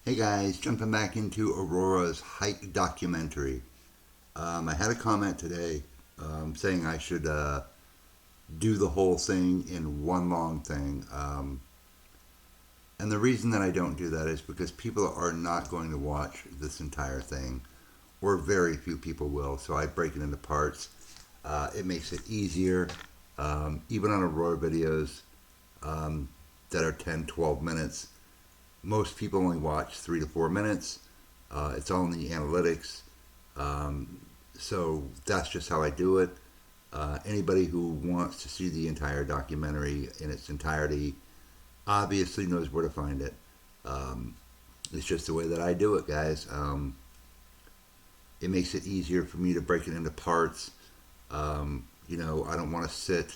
Hey guys, jumping back into Aurora's Haik documentary. I had a comment today saying I should do the whole thing in one long thing. And the reason that I don't do that is because people are not going to watch this entire thing, or very few people will. So I break it into parts. It makes it easier, even on Aurora videos that are 10, 12 minutes. Most people only watch 3 to 4 minutes. It's all in the analytics. So that's just how I do it. Anybody who wants to see the entire documentary in its entirety obviously knows where to find it. It's just the way that I do it, guys. It makes it easier for me to break it into parts. I don't want to sit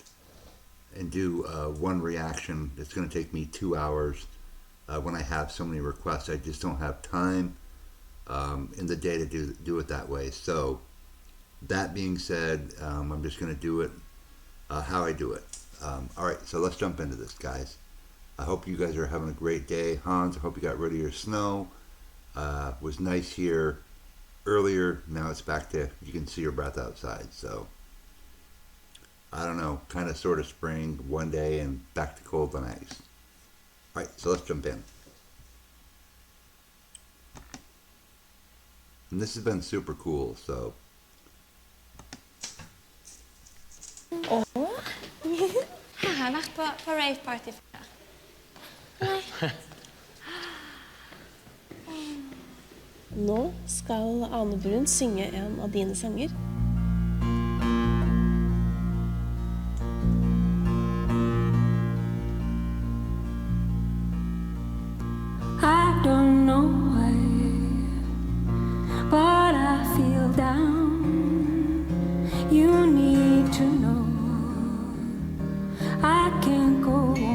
and do one reaction. It's going to take me 2 hours. When I have so many requests, I just don't have time in the day to do it that way. So that being said, I'm just going to do it how I do it. All right, so let's jump into this, guys. I hope you guys are having a great day. Hans, I hope you got rid of your snow. It was nice here earlier. Now it's back to, you can see your breath outside. So I don't know, kind of sort of spring one day and back to cold the next. All right, so let's jump in. And this has been super cool, so. Åh, jeg har vært på rave party før. Nei. Nå skal Ane Brun synge en av dine sanger. I don't know why, but I feel down. You need to know I can't go on.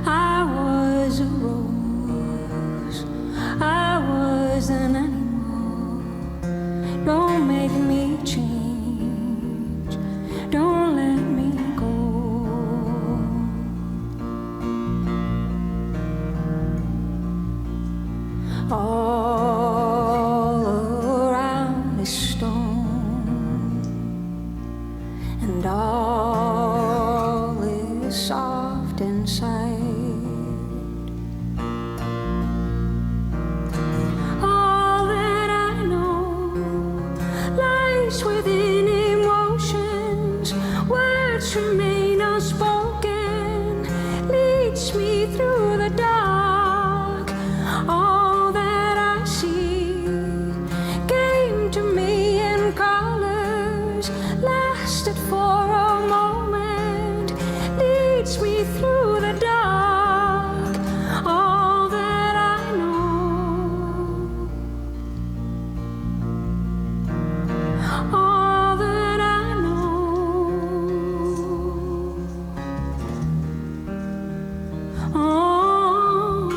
I was a rose, I was an animal. Don't make me change, don't let me go. All around is stone, and all is soft inside. All that I know lies within emotions. Words remain unspoken, leads me through the dark. All that I see came to me in colors, lasted for a moment, leads me through the dark. All that I know, all that I know, oh.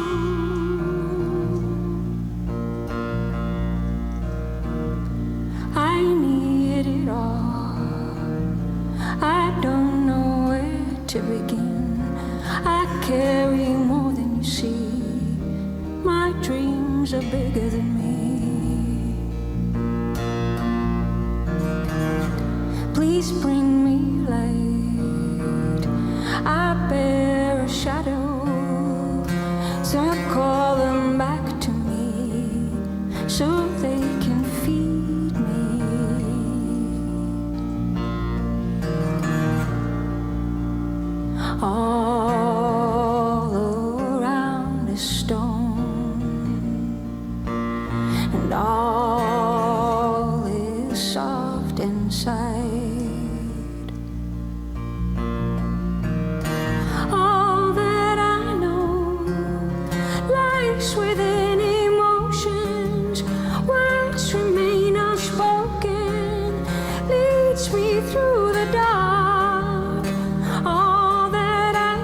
I need it all. I don't know where to begin. I carry more than you see. My dreams are bigger than me. Please bring me light. I bear a shadow, so call them back to me so they can feed me. All around is stone, and all is soft inside. All that I know lies within emotions. Words remain unspoken, leads me through the dark. All that I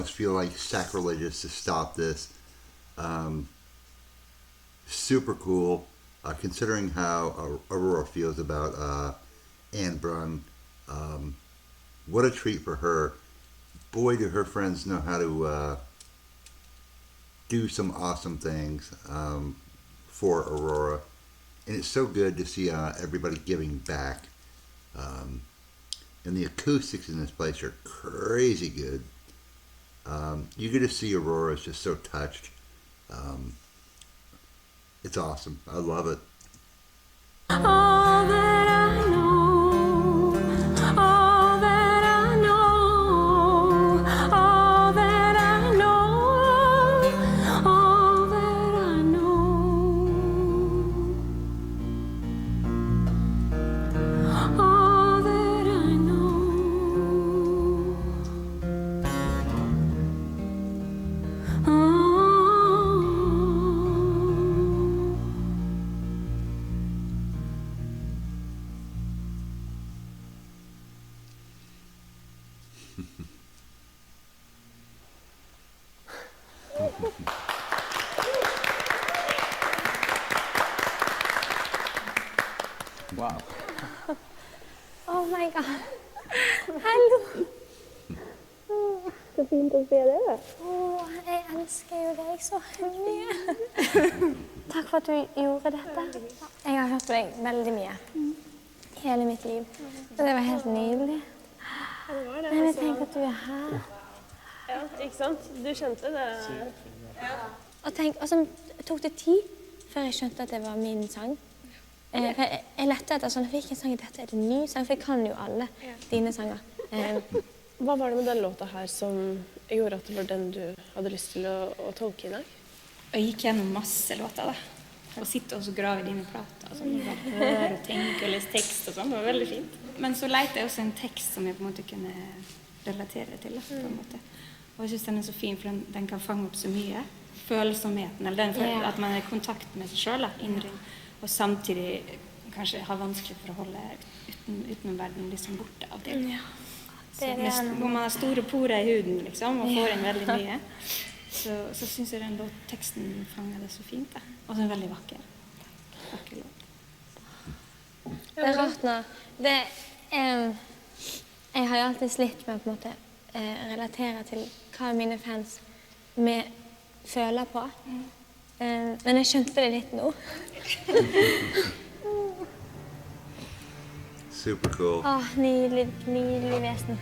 almost feel like sacrilegious to stop this. Super cool, considering how Aurora feels about Anne Brun. What a treat for her. Boy, do her friends know how to do some awesome things for Aurora. And it's so good to see everybody giving back. And the acoustics in this place are crazy good. You get to see Aurora is just so touched. It's awesome. I love it. All that I know, all that I know, all that I know, all that I know, all that I know. Wow. Oh my god. Hallo. Så fint å se deg. Åh, jeg elsker jo deg så mye. Takk for at du gjorde dette. Jeg har hørt på deg veldig mye. Hele mitt liv. Og det var helt nydelig. Ja, det var det. Men jeg tenker at du er her. Ja, ikke sant? Du skjønte det. Og så tok det tid før jeg skjønte at det var min sang. For jeg lette etter sånn, hvilken sang er dette? Er det en ny sang? For jeg kan jo alle dine sanger. Hva var det med den låta her som gjorde at det var den du hadde lyst til å tolke i dag? Jeg gikk gjennom masse låter da. Og sitte og så grave i dine plater. Og sånn, og bare høre og tenke og lese tekst og sånn. Det var veldig fint. Men så lette jeg også en tekst som jeg på en måte kunne relatere til. Da, på en måte. Og jeg synes den er så fin, for den kan fange opp så mye. Følsomheten, eller at man er i kontakt med seg selv, indre. Og samtidig kanskje har vanskelig for å holde utenomverdenen liksom borte av det. Ja. Hvor man har store porer i huden liksom, og får inn veldig mye, så synes jeg den teksten fanger det så fint. Da. Og så er den veldig vakker. Vakker låt. Det er rart nå. Jeg har jo alltid slitt med å på en måte relatere til hva mine fans føler på. Men jeg skjønte det litt nå. Super cool. Åh, nydelig, nydelig vesen.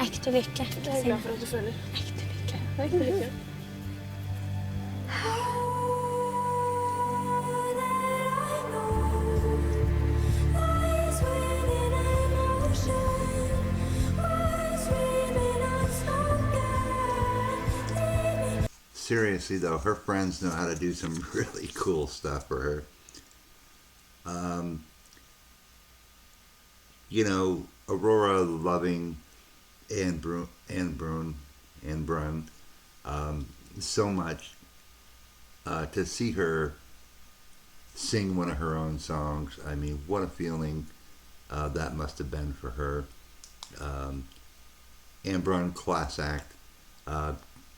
Ekte lykke. Jeg er glad for at du føler. Ekte lykke. Ekte lykke. Seriously though, her friends know how to do some really cool stuff for her. You know, Aurora loving Anne Brun so much. To see her sing one of her own songs, I mean, what a feeling that must have been for her. Anne Brun, class act.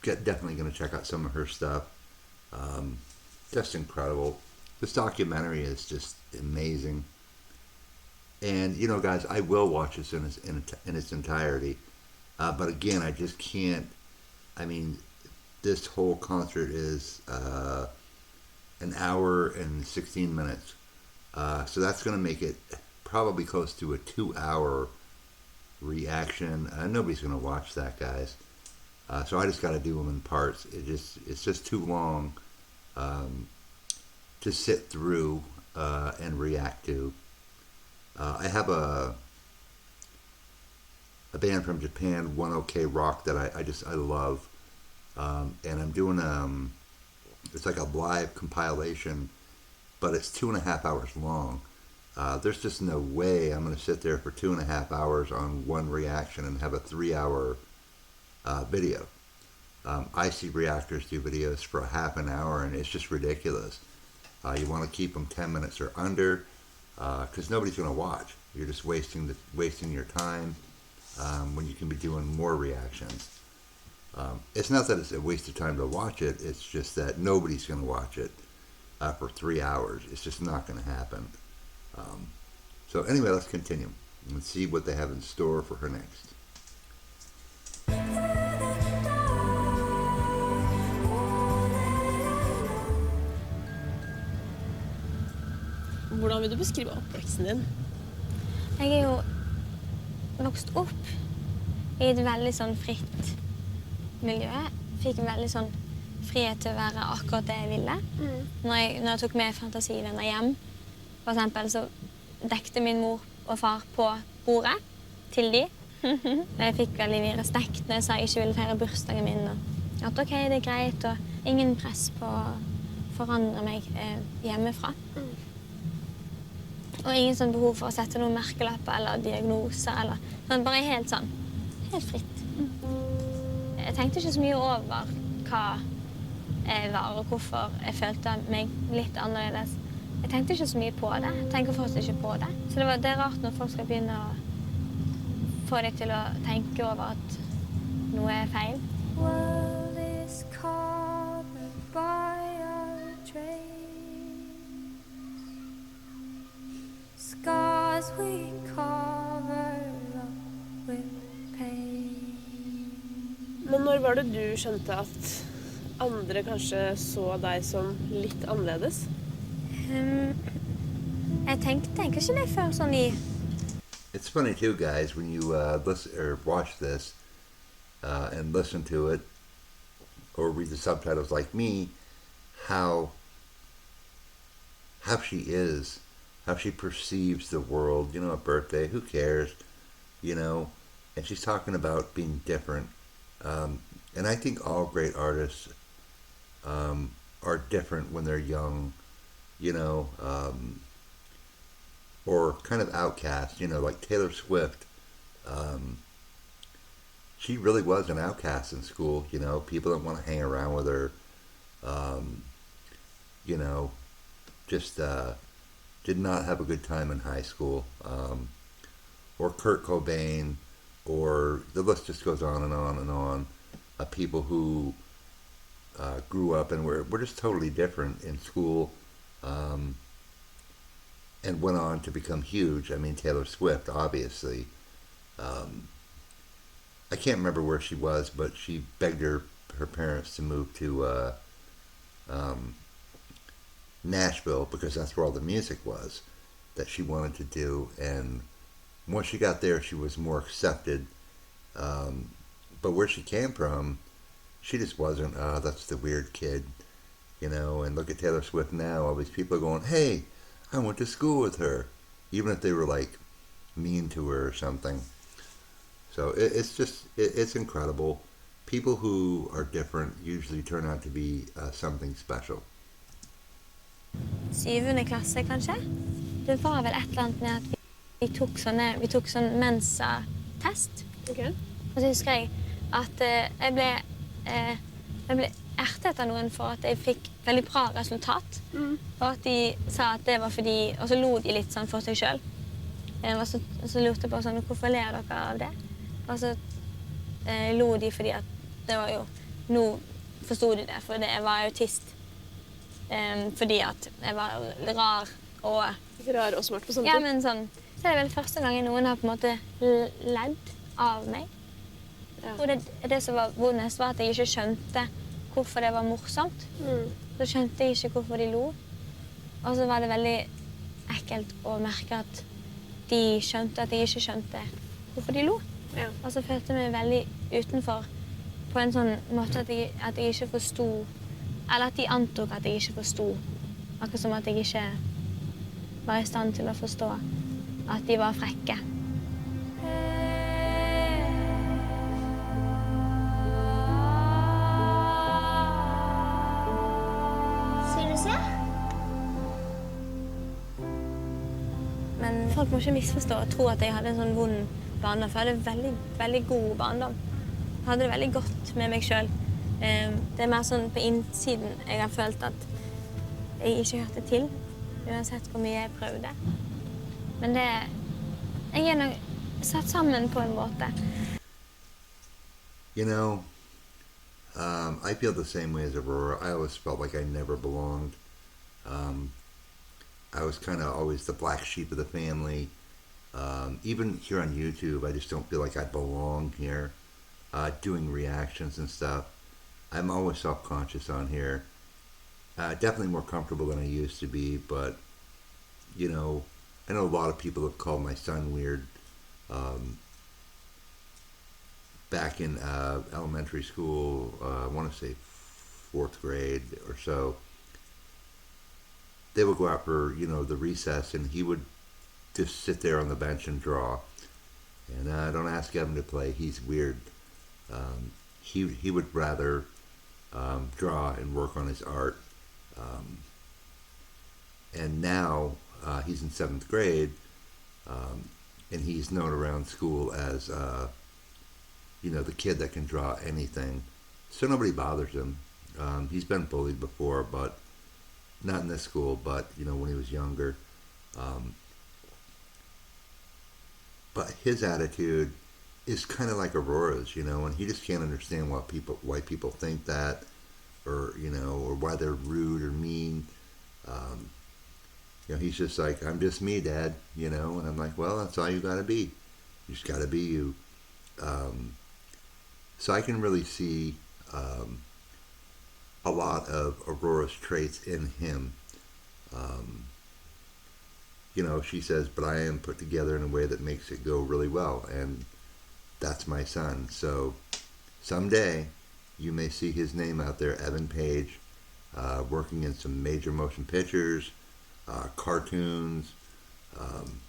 Definitely going to check out some of her stuff. Just incredible. This documentary is just amazing. And, you know, guys, I will watch this in its entirety. But again, I just can't. I mean, this whole concert is an hour and 16 minutes. So that's going to make it probably close to a 2-hour reaction. Nobody's going to watch that, guys. So I just got to do them in parts. It's just too long to sit through and react to. I have a band from Japan, One OK Rock, that I love, and I'm doing it's like a live compilation, but it's 2.5 hours long. There's just no way I'm going to sit there for 2.5 hours on one reaction and have a 3-hour video. I see reactors do videos for a half an hour, and it's just ridiculous. You want to keep them 10 minutes or under, because nobody's going to watch. You're just wasting your time when you can be doing more reactions. It's not that it's a waste of time to watch it. It's just that nobody's going to watch it for 3 hours. It's just not going to happen. So anyway, let's continue and see what they have in store for her next. Hvordan vil du beskrive oppveksten din? Jeg jo vokst opp i et veldig sånn fritt miljø. Fikk veldig sånn frihet til å være akkurat det jeg ville. Når jeg tok med fantasivenner hjem, for eksempel, så dekte min mor og far på bordet til de. Jeg fikk veldig mye respekt når jeg sa jeg ikke ville feire bursdagen min. Og at ok, det er greit, og ingen press på å forandre meg hjemmefra. Og ingen sånn behov for å sette noen merkelapper eller diagnoser, eller sånn, bare helt sånn, helt fritt. Jeg tenkte ikke så mye over hva jeg var, og hvorfor jeg følte meg litt annerledes. Jeg tenkte ikke så mye på det. Jeg tenker fortsatt ikke på det. Så det er rart når folk skal begynne å få deg til å tenke over at noe er feil. World is covered by our dreams. Scars we cover up with pain. Men når var det du skjønte at andre kanskje så deg som litt annerledes? Jeg tenkte ikke det før sånn i... It's funny too, guys, when you listen or watch this and listen to it or read the subtitles like me, how she is, how she perceives the world. You know, a birthday, who cares? You know, and she's talking about being different. And I think all great artists are different when they're young, you know, or kind of outcast, you know, like Taylor Swift. She really was an outcast in school, you know. People didn't want to hang around with her, you know, just did not have a good time in high school. Or Kurt Cobain, or the list just goes on and on and on. People who grew up and were just totally different in school, and went on to become huge. I mean, Taylor Swift, obviously. I can't remember where she was, but she begged her parents to move to Nashville because that's where all the music was that she wanted to do. And once she got there, she was more accepted. But where she came from, she just wasn't, that's the weird kid, you know. And look at Taylor Swift now. All these people are going, hey, I went to school with her, even if they were like mean to her or something. So it's incredible. People who are different usually turn out to be something special. 7. klasse, kanskje. Det var vel et eller annet med at vi tok sånn mensa-test. Okay. Og så husker jeg at jeg ble ertet av noen for at jeg fikk veldig bra resultat. Og at de sa at det var fordi, og så lo de litt sånn for seg selv. Og så lurte jeg på sånn, hvorfor ler dere av det? Og så lo de fordi at det var jo, nå forstod de det, for jeg var autist. Fordi at jeg var rar og... Rar og smart på samme tid? Ja, men sånn, så er det vel første gangen noen har på en måte ledd av meg. Ja. Og det som var vondest var at jeg ikke skjønte hvorfor det var morsomt. Så skjønte jeg ikke hvorfor de lo. Og så var det veldig ekkelt å merke at de skjønte at jeg ikke skjønte hvorfor de lo. Ja. Og så følte jeg meg veldig utenfor på en sånn måte at jeg ikke forstod, eller at de antok at jeg ikke forstod. Akkurat som at jeg ikke var i stand til å forstå at de var frekke. Men folk må ikke misforstå og tro at jeg hadde en sånn vond barndom, for jeg hadde veldig, veldig god barndom. Jeg hadde det veldig godt med meg selv. Det er mer sånn på innsiden jeg har følt at jeg ikke hørte til, uansett hvor mye jeg prøvde. Men jeg er nok satt sammen på en måte. You know, I feel the same way as Aurora. I always felt like I never belonged. Um, I was kind of always the black sheep of the family. Even here on YouTube, I just don't feel like I belong here, doing reactions and stuff. I'm always self-conscious on here. Definitely more comfortable than I used to be, but you know, I know a lot of people have called my son weird. Um, Back in elementary school, I want to say fourth grade or so, they would go out for the recess, and he would just sit there on the bench and draw. And don't ask Evan to play; he's weird. He would rather draw and work on his art. Um, and now he's in seventh grade, and he's known around school as the kid that can draw anything. So nobody bothers him. He's been bullied before, but not in this school, but when he was younger. Um, but his attitude is kind of like Aurora's, and he just can't understand why people think that, or or why they're rude or mean. Um, he's just like, I'm just me, Dad, and I'm like, well, that's all you gotta be. You just gotta be you. So I can really see a lot of Aurora's traits in him. Um, she says, but I am put together in a way that makes it go really well, and that's my son. So someday you may see his name out there, Evan Page, working in some major motion pictures, cartoons, um,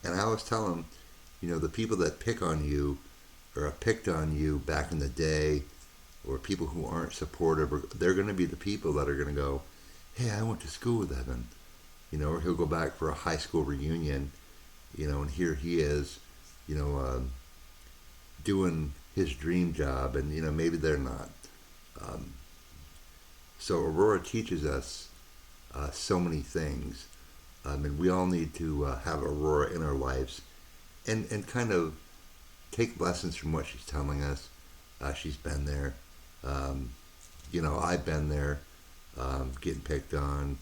and I always tell him, the people that pick on you or picked on you back in the day, or people who aren't supportive, they're going to be the people that are going to go, hey, I went to school with Evan, or he'll go back for a high school reunion, and here he is, doing his dream job, and maybe they're not. Um, so Aurora teaches us so many things, and we all need to have Aurora in our lives, and kind of take lessons from what she's telling us. She's been there. I've been there, getting picked on,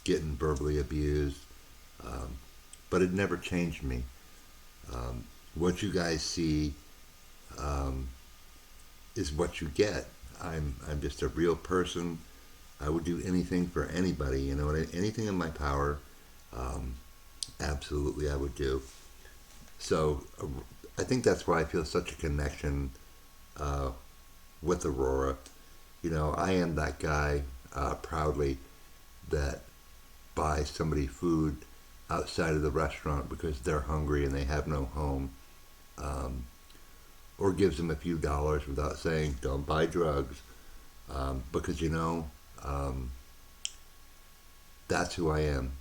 getting verbally abused, but it never changed me. What you guys see is what you get. I'm just a real person. I would do anything for anybody, anything in my power, absolutely I would do. So I think that's why I feel such a connection with Aurora. I am that guy, proudly, that buys somebody food outside of the restaurant because they're hungry and they have no home, or gives them a few dollars without saying, don't buy drugs, because that's who I am.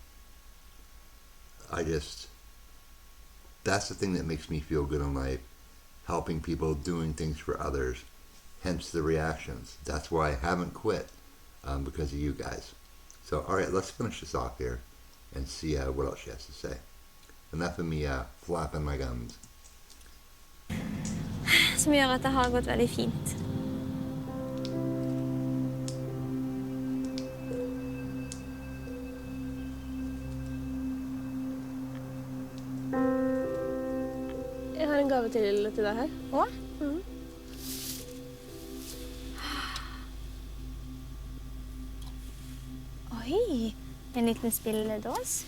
That's the thing that makes me feel good in life, helping people, doing things for others, hence the reactions. That's why I haven't quit, because of you guys. So, all right, let's finish this off here and see what else she has to say. Enough of me flapping my gums. Som gjør at det har gått veldig fint. Jeg har en gave til deg her. Å? Oi, en liten spilledås.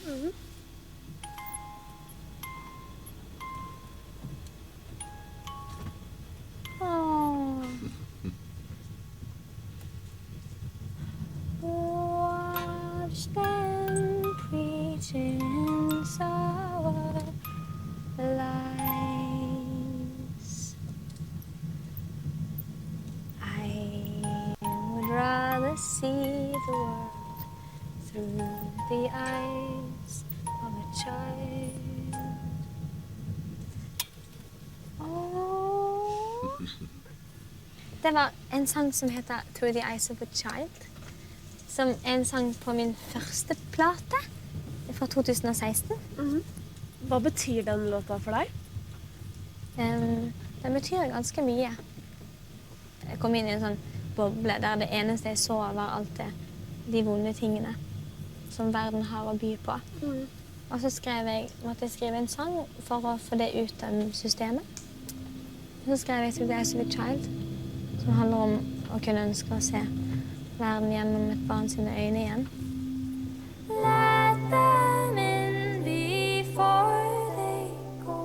Watch them preaching sour lies. I would rather see the world through the eyes of a child. Oh. Det var en sang som heter Through the Eyes of a Child, som er en sang på min første plate fra 2016. Hva betyr den låta for deg? Den betyr ganske mye. jeg kom inn i en sånn boble der det eneste jeg så var alt det, de vonde tingene som verden har å by på. Og så måtte jeg skrive en sang for å få det ut av systemet. Så skrev jeg «To the Eyes of a Child», som handler om å kunne ønske å se verden gjennom et barn sine øyne igjen. Let them in before they go.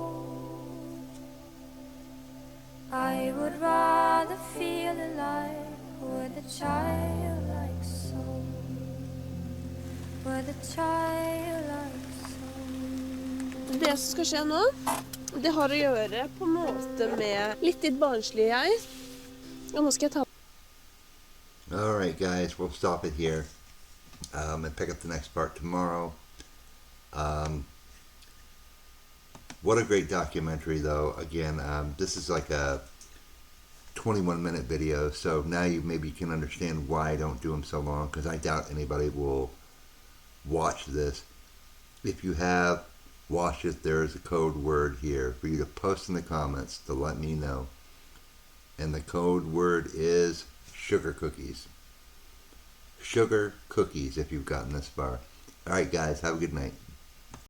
I would rather feel alive with a childlike soul. With a childlike soul. Det som skal skje nå, det har å gjøre på en måte med litt ditt barnslige jeg. Og nå skal jeg ta... All right, guys, we'll stop it here and pick up the next part tomorrow. What a great documentary, though. Again, this is like a 21-minute video, so now you maybe can understand why I don't do them so long, because I doubt anybody will watch this. If you have watched it, there is a code word here for you to post in the comments to let me know. And the code word is sugar cookies. Sugar cookies, if you've gotten this far. All right, guys, have a good night.